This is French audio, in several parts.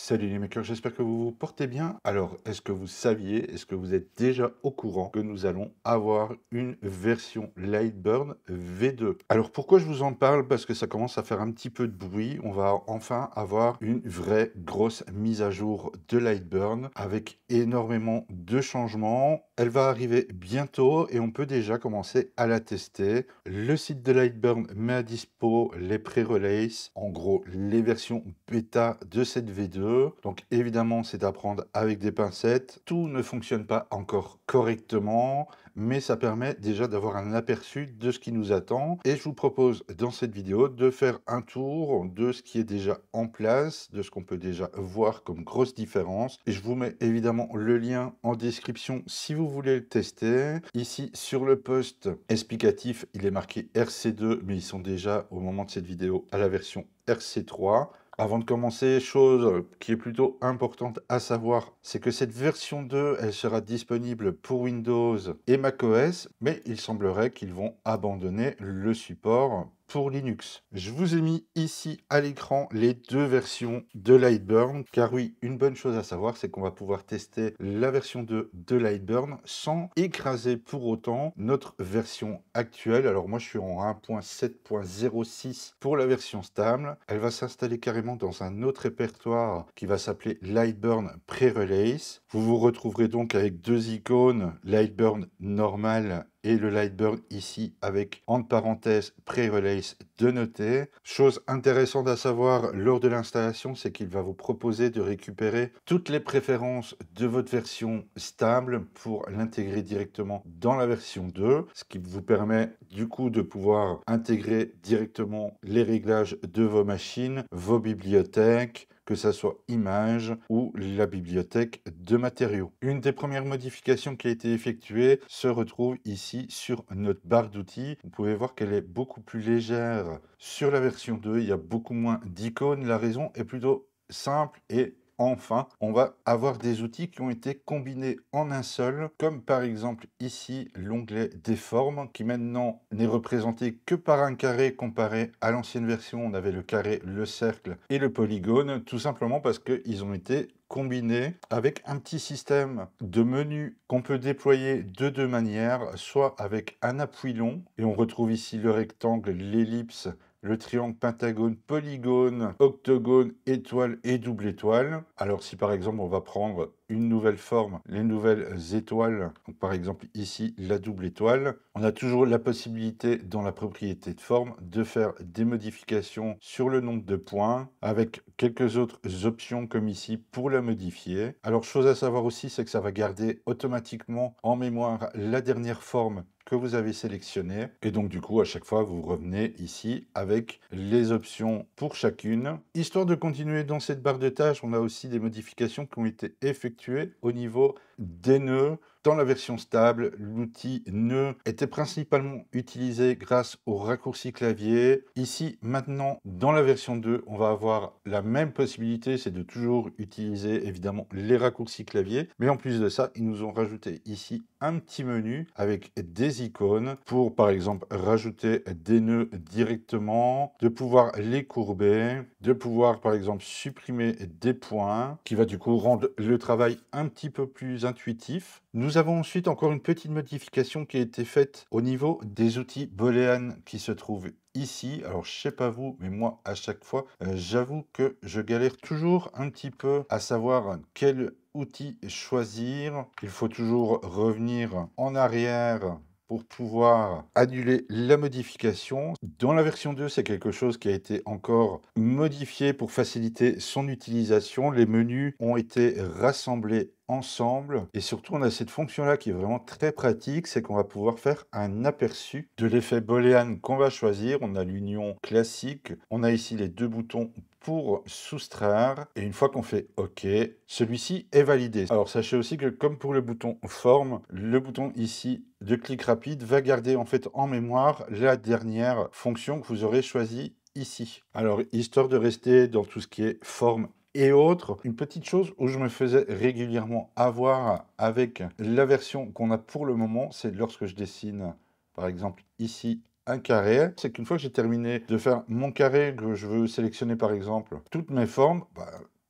Salut les makers, j'espère que vous vous portez bien. Alors, est-ce que vous saviez, est-ce que vous êtes déjà au courant que nous allons avoir une version Lightburn V2? Alors, pourquoi je vous en parle? Parce que ça commence à faire un petit peu de bruit. On va enfin avoir une vraie grosse mise à jour de Lightburn avec énormément de changements. Elle va arriver bientôt et on peut déjà commencer à la tester. Le site de Lightburn met à dispo les pré-release, en gros les versions bêta de cette V2. Donc évidemment, c'est à prendre avec des pincettes. Tout ne fonctionne pas encore correctement, mais ça permet déjà d'avoir un aperçu de ce qui nous attend. Et je vous propose dans cette vidéo de faire un tour de ce qui est déjà en place, de ce qu'on peut déjà voir comme grosse différence. Et je vous mets évidemment le lien en description si vous voulez le tester. Ici, sur le post explicatif, il est marqué RC2, mais ils sont déjà, au moment de cette vidéo, à la version RC3. Avant de commencer, chose qui est plutôt importante à savoir, c'est que cette version 2, elle sera disponible pour Windows et macOS, mais il semblerait qu'ils vont abandonner le support pour Linux. Je vous ai mis ici à l'écran les deux versions de Lightburn, car oui, une bonne chose à savoir, c'est qu'on va pouvoir tester la version 2 de Lightburn sans écraser pour autant notre version actuelle. Alors moi, je suis en 1.7.06 pour la version stable. Elle va s'installer carrément dans un autre répertoire qui va s'appeler Lightburn Pre-Release. Vous vous retrouverez donc avec deux icônes, Lightburn normal et le Lightburn ici avec entre parenthèses Pre-Release de noter. Chose intéressante à savoir lors de l'installation, c'est qu'il va vous proposer de récupérer toutes les préférences de votre version stable pour l'intégrer directement dans la version 2, ce qui vous permet du coup de pouvoir intégrer directement les réglages de vos machines, vos bibliothèques, que ça soit images ou la bibliothèque de matériaux. Une des premières modifications qui a été effectuée se retrouve ici sur notre barre d'outils. Vous pouvez voir qu'elle est beaucoup plus légère sur la version 2. Il y a beaucoup moins d'icônes. La raison est plutôt simple et enfin, on va avoir des outils qui ont été combinés en un seul, comme par exemple ici l'onglet des formes, qui maintenant n'est représenté que par un carré comparé à l'ancienne version. On avait le carré, le cercle et le polygone, tout simplement parce qu'ils ont été combinés avec un petit système de menu qu'on peut déployer de deux manières, soit avec un appui long, et on retrouve ici le rectangle, l'ellipse, le triangle, pentagone, polygone, octogone, étoile et double étoile. Alors si par exemple on va prendre une nouvelle forme, les nouvelles étoiles, donc par exemple ici la double étoile, on a toujours la possibilité dans la propriété de forme de faire des modifications sur le nombre de points avec quelques autres options comme ici pour la modifier. Alors chose à savoir aussi, c'est que ça va garder automatiquement en mémoire la dernière forme que vous avez sélectionné et donc du coup à chaque fois vous revenez ici avec les options pour chacune. Histoire de continuer dans cette barre de tâches, on a aussi des modifications qui ont été effectuées au niveau des nœuds. Dans la version stable, l'outil nœud était principalement utilisé grâce au raccourci clavier. Ici, maintenant, dans la version 2, on va avoir la même possibilité, c'est de toujours utiliser évidemment les raccourcis clavier. Mais en plus de ça, ils nous ont rajouté ici un petit menu avec des icônes pour, par exemple, rajouter des nœuds directement, de pouvoir les courber, de pouvoir, par exemple, supprimer des points, qui va du coup rendre le travail un petit peu plus intuitif. Nous avons ensuite encore une petite modification qui a été faite au niveau des outils Boolean qui se trouvent ici. Alors, je sais pas vous, mais moi, à chaque fois, j'avoue que je galère toujours un petit peu à savoir quel outil choisir. Il faut toujours revenir en arrière pour pouvoir annuler la modification. Dans la version 2, c'est quelque chose qui a été encore modifié pour faciliter son utilisation. Les menus ont été rassemblés ensemble et surtout on a cette fonction là qui est vraiment très pratique, c'est qu'on va pouvoir faire un aperçu de l'effet booléen qu'on va choisir. On a l'union classique, on a ici les deux boutons pour soustraire et une fois qu'on fait OK, celui-ci est validé. Alors sachez aussi que comme pour le bouton forme, le bouton ici de clic rapide va garder en fait en mémoire la dernière fonction que vous aurez choisie ici. Alors histoire de rester dans tout ce qui est forme et autres, une petite chose où je me faisais régulièrement avoir avec la version qu'on a pour le moment, c'est lorsque je dessine par exemple ici un carré, c'est qu'une fois que j'ai terminé de faire mon carré, que je veux sélectionner par exemple toutes mes formes,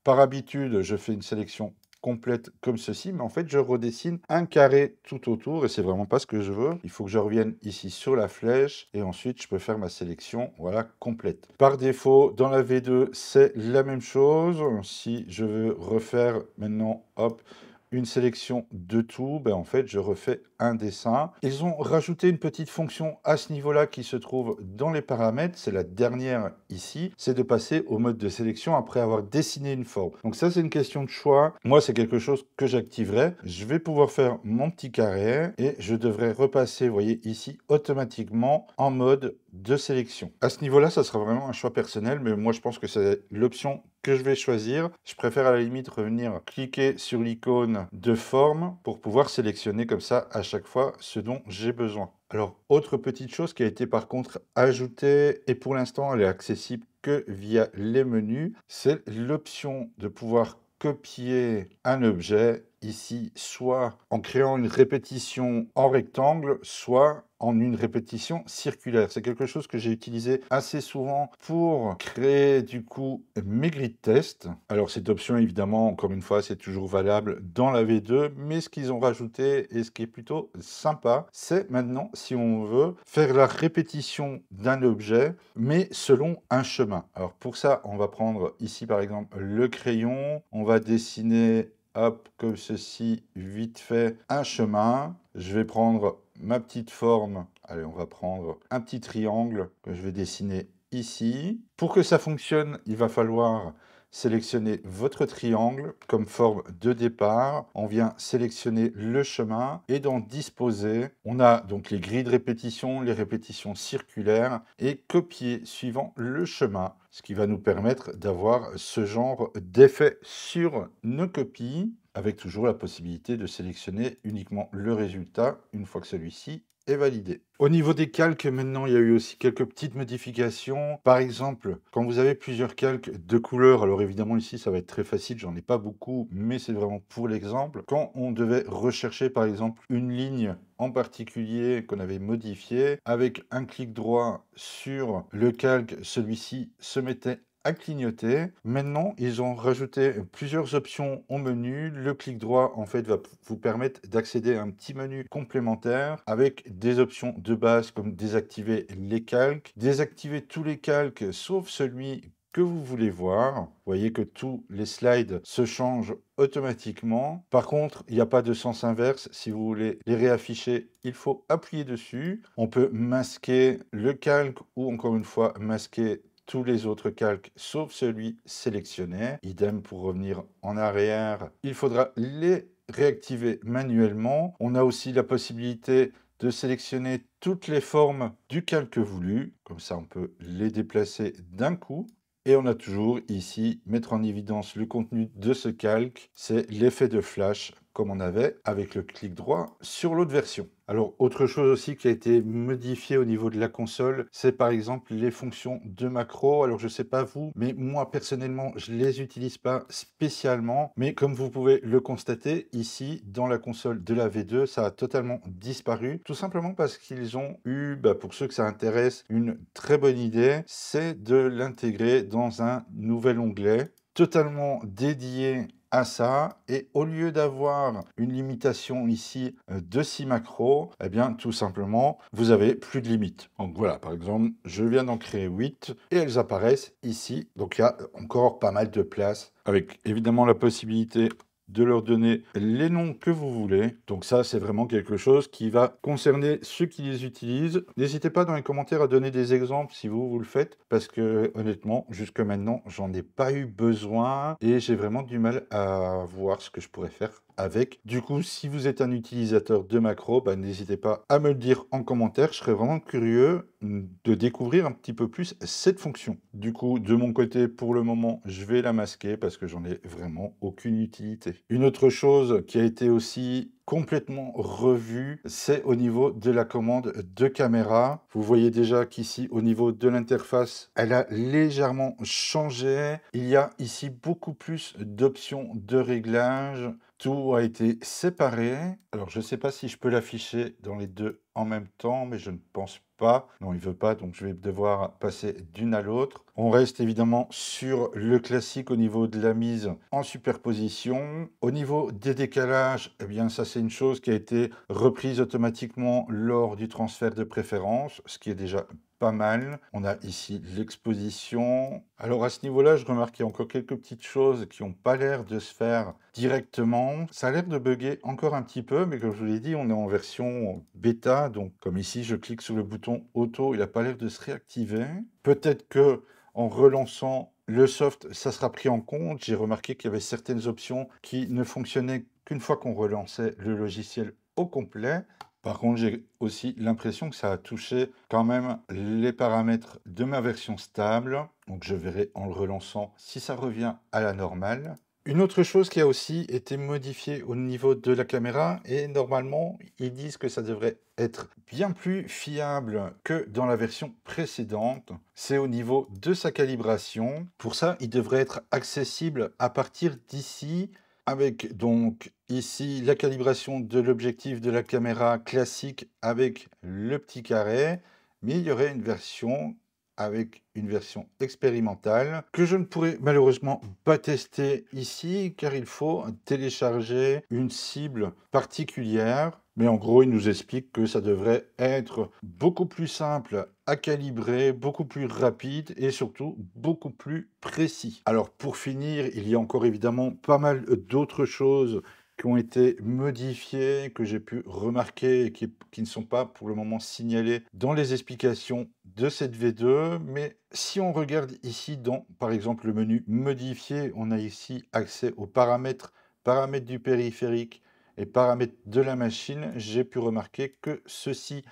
par habitude, je fais une sélection complète comme ceci, mais en fait, je redessine un carré tout autour et c'est vraiment pas ce que je veux. Il faut que je revienne ici sur la flèche et ensuite, je peux faire ma sélection, voilà, complète. Par défaut, dans la V2, c'est la même chose. Si je veux refaire maintenant, hop, une sélection de tout, ben en fait, je refais un dessin. Ils ont rajouté une petite fonction à ce niveau-là qui se trouve dans les paramètres. C'est la dernière ici. C'est de passer au mode de sélection après avoir dessiné une forme. Donc ça, c'est une question de choix. Moi, c'est quelque chose que j'activerai. Je vais pouvoir faire mon petit carré et je devrais repasser, vous voyez ici, automatiquement en mode de sélection. À ce niveau-là, ça sera vraiment un choix personnel, mais moi, je pense que c'est l'option que je vais choisir. Je préfère à la limite revenir cliquer sur l'icône de forme pour pouvoir sélectionner comme ça à chaque fois ce dont j'ai besoin. Alors, autre petite chose qui a été par contre ajoutée et pour l'instant elle est accessible que via les menus, c'est l'option de pouvoir copier un objet ici, soit en créant une répétition en rectangle, soit en une répétition circulaire. C'est quelque chose que j'ai utilisé assez souvent pour créer du coup mes grilles de test. Alors cette option évidemment, encore une fois, c'est toujours valable dans la V2, mais ce qu'ils ont rajouté et ce qui est plutôt sympa, c'est maintenant, si on veut, faire la répétition d'un objet, mais selon un chemin. Alors pour ça, on va prendre ici par exemple le crayon, on va dessiner hop, comme ceci, vite fait, un chemin. Je vais prendre ma petite forme. Allez, on va prendre un petit triangle que je vais dessiner ici. Pour que ça fonctionne, il va falloir sélectionner votre triangle comme forme de départ. On vient sélectionner le chemin et dans disposer, on a donc les grilles de répétition, les répétitions circulaires et copier suivant le chemin, ce qui va nous permettre d'avoir ce genre d'effet sur nos copies avec toujours la possibilité de sélectionner uniquement le résultat une fois que celui-ci est validé. Au niveau des calques, maintenant, il y a eu aussi quelques petites modifications. Par exemple, quand vous avez plusieurs calques de couleurs, alors évidemment ici, ça va être très facile, j'en ai pas beaucoup, mais c'est vraiment pour l'exemple. Quand on devait rechercher, par exemple, une ligne en particulier qu'on avait modifiée, avec un clic droit sur le calque, celui-ci se mettait à clignoter. Maintenant, ils ont rajouté plusieurs options au menu. Le clic droit, en fait, va vous permettre d'accéder à un petit menu complémentaire avec des options de base comme désactiver les calques, désactiver tous les calques sauf celui que vous voulez voir. Vous voyez que tous les slides se changent automatiquement. Par contre, il n'y a pas de sens inverse. Si vous voulez les réafficher, il faut appuyer dessus. On peut masquer le calque ou encore une fois masquer tous les autres calques sauf celui sélectionné. Idem pour revenir en arrière. Il faudra les réactiver manuellement. On a aussi la possibilité de sélectionner toutes les formes du calque voulu. Comme ça, on peut les déplacer d'un coup. Et on a toujours ici, mettre en évidence le contenu de ce calque. C'est l'effet de flash comme on avait avec le clic droit sur l'autre version. Alors, autre chose aussi qui a été modifiée au niveau de la console, c'est par exemple les fonctions de macro. Alors, je ne sais pas vous, mais moi, personnellement, je ne les utilise pas spécialement. Mais comme vous pouvez le constater, ici, dans la console de la V2, ça a totalement disparu. Tout simplement parce qu'ils ont eu, pour ceux que ça intéresse, une très bonne idée, c'est de l'intégrer dans un nouvel onglet totalement dédié à ça et au lieu d'avoir une limitation ici de 6 macros, eh bien tout simplement vous avez plus de limite. Donc voilà, par exemple, je viens d'en créer 8 et elles apparaissent ici. Donc il y a encore pas mal de place avec évidemment la possibilité de leur donner les noms que vous voulez. Donc ça, c'est vraiment quelque chose qui va concerner ceux qui les utilisent. N'hésitez pas dans les commentaires à donner des exemples si vous le faites, parce que honnêtement, jusque maintenant, j'en ai pas eu besoin et j'ai vraiment du mal à voir ce que je pourrais faire avec. Du coup, si vous êtes un utilisateur de macro, n'hésitez pas à me le dire en commentaire. Je serais vraiment curieux de découvrir un petit peu plus cette fonction. Du coup, de mon côté, pour le moment, je vais la masquer parce que j'en ai vraiment aucune utilité. Une autre chose qui a été aussi complètement revu, c'est au niveau de la commande de caméra. Vous voyez déjà qu'ici, au niveau de l'interface, elle a légèrement changé. Il y a ici beaucoup plus d'options de réglage. Tout a été séparé. Alors, je ne sais pas si je peux l'afficher dans les deux en même temps, mais je ne pense pas. Non, il veut pas, donc je vais devoir passer d'une à l'autre. On reste évidemment sur le classique au niveau de la mise en superposition. Au niveau des décalages, eh bien, ça c'est une chose qui a été reprise automatiquement lors du transfert de préférence, ce qui est déjà pas mal. On a ici l'exposition. Alors à ce niveau-là, je remarque qu'il y a encore quelques petites choses qui n'ont pas l'air de se faire directement. Ça a l'air de bugger encore un petit peu, mais comme je vous l'ai dit, on est en version bêta. Donc comme ici, je clique sur le bouton auto, il n'a pas l'air de se réactiver. Peut-être que en relançant le soft, ça sera pris en compte. J'ai remarqué qu'il y avait certaines options qui ne fonctionnaient qu'une fois qu'on relançait le logiciel au complet. Par contre, j'ai aussi l'impression que ça a touché quand même les paramètres de ma version stable. Donc, je verrai en le relançant si ça revient à la normale. Une autre chose qui a aussi été modifiée au niveau de la caméra, et normalement, ils disent que ça devrait être bien plus fiable que dans la version précédente, c'est au niveau de sa calibration. Pour ça, il devrait être accessible à partir d'ici, avec donc ici la calibration de l'objectif de la caméra classique avec le petit carré, mais il y aurait une version avec une version expérimentale que je ne pourrai malheureusement pas tester ici car il faut télécharger une cible particulière. Mais en gros, il nous explique que ça devrait être beaucoup plus simple à calibrer, beaucoup plus rapide et surtout beaucoup plus précis. Alors pour finir, il y a encore évidemment pas mal d'autres choses qui ont été modifiées, que j'ai pu remarquer et qui ne sont pas pour le moment signalées dans les explications de cette V2. Mais si on regarde ici dans, par exemple, le menu modifier, on a ici accès aux paramètres, paramètres du périphérique et paramètres de la machine. J'ai pu remarquer que ceci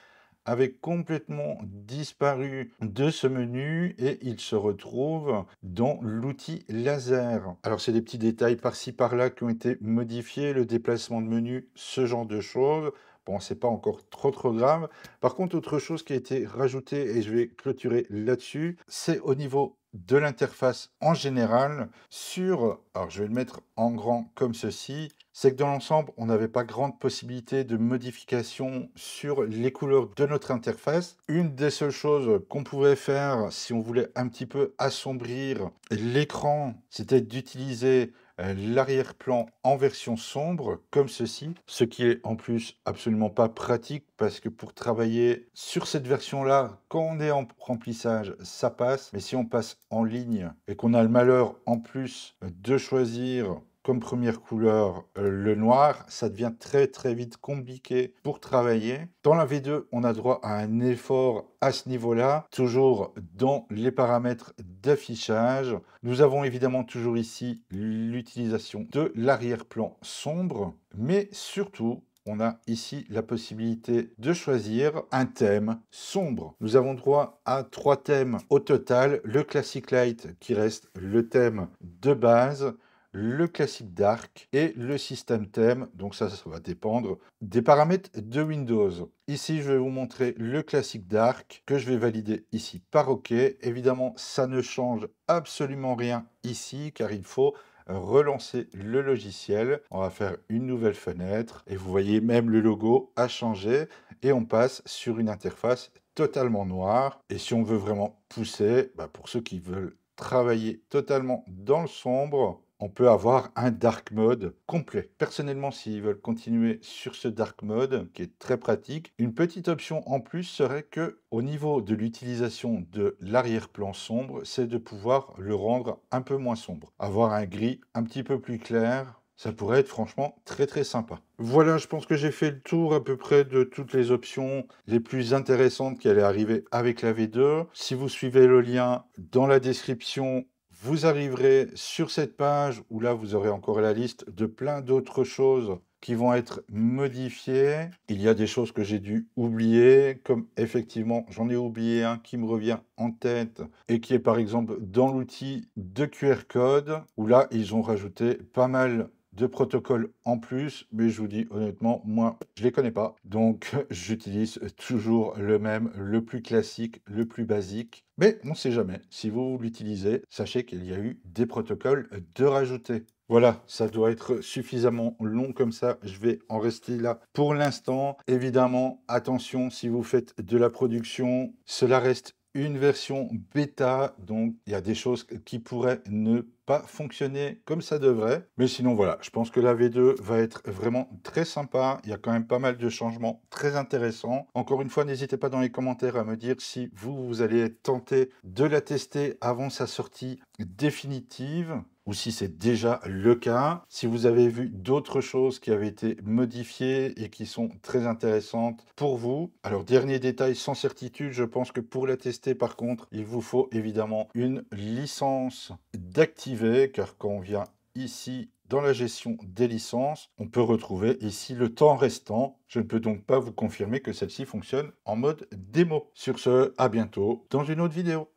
avait complètement disparu de ce menu et il se retrouve dans l'outil laser. Alors c'est des petits détails par-ci par-là qui ont été modifiés, le déplacement de menu, ce genre de choses. Bon, c'est pas encore trop grave. Par contre, autre chose qui a été rajoutée, et je vais clôturer là-dessus, c'est au niveau de l'interface en général sur, alors je vais le mettre en grand comme ceci, c'est que dans l'ensemble, on n'avait pas grande possibilité de modification sur les couleurs de notre interface. Une des seules choses qu'on pouvait faire si on voulait un petit peu assombrir l'écran, c'était d'utiliser l'arrière-plan en version sombre, comme ceci, ce qui est en plus absolument pas pratique parce que pour travailler sur cette version-là, quand on est en remplissage, ça passe, mais si on passe en ligne et qu'on a le malheur en plus de choisir comme première couleur le noir, ça devient très vite compliqué pour travailler. Dans la V2, on a droit à un effort à ce niveau-là, toujours dans les paramètres d'affichage. Nous avons évidemment toujours ici l'utilisation de l'arrière-plan sombre, mais surtout, on a ici la possibilité de choisir un thème sombre. Nous avons droit à 3 thèmes au total. Le Classic Light qui reste le thème de base, le Classic Dark et le System Theme. Donc ça va dépendre des paramètres de Windows. Ici, je vais vous montrer le Classic Dark que je vais valider ici par OK. Évidemment, ça ne change absolument rien ici car il faut relancer le logiciel. On va faire une nouvelle fenêtre et vous voyez même le logo a changé et on passe sur une interface totalement noire. Et si on veut vraiment pousser, pour ceux qui veulent travailler totalement dans le sombre, on peut avoir un dark mode complet. Personnellement, s'ils veulent continuer sur ce dark mode, qui est très pratique, une petite option en plus serait que, au niveau de l'utilisation de l'arrière-plan sombre, c'est de pouvoir le rendre un peu moins sombre. Avoir un gris un petit peu plus clair, ça pourrait être franchement très sympa. Voilà, je pense que j'ai fait le tour à peu près de toutes les options les plus intéressantes qui allaient arriver avec la V2. Si vous suivez le lien dans la description, vous arriverez sur cette page où là, vous aurez encore la liste de plein d'autres choses qui vont être modifiées. Il y a des choses que j'ai dû oublier, comme effectivement, j'en ai oublié un qui me revient en tête et qui est par exemple dans l'outil de QR code, où là, ils ont rajouté pas mal de protocoles en plus, mais je vous dis honnêtement, moi, je les connais pas. Donc, j'utilise toujours le même, le plus classique, le plus basique. Mais on ne sait jamais. Si vous l'utilisez, sachez qu'il y a eu des protocoles de rajouter. Voilà, ça doit être suffisamment long comme ça. Je vais en rester là pour l'instant. Évidemment, attention, si vous faites de la production, cela reste une version bêta, donc il y a des choses qui pourraient ne pas fonctionner comme ça devrait. Mais sinon, voilà, je pense que la V2 va être vraiment très sympa. Il y a quand même pas mal de changements très intéressants. Encore une fois, n'hésitez pas dans les commentaires à me dire si vous allez être tenté de la tester avant sa sortie définitive, ou si c'est déjà le cas. Si vous avez vu d'autres choses qui avaient été modifiées et qui sont très intéressantes pour vous. Alors, dernier détail sans certitude, je pense que pour la tester, par contre, il vous faut évidemment une licence d'activer, car quand on vient ici dans la gestion des licences, on peut retrouver ici le temps restant. Je ne peux donc pas vous confirmer que celle-ci fonctionne en mode démo. Sur ce, à bientôt dans une autre vidéo.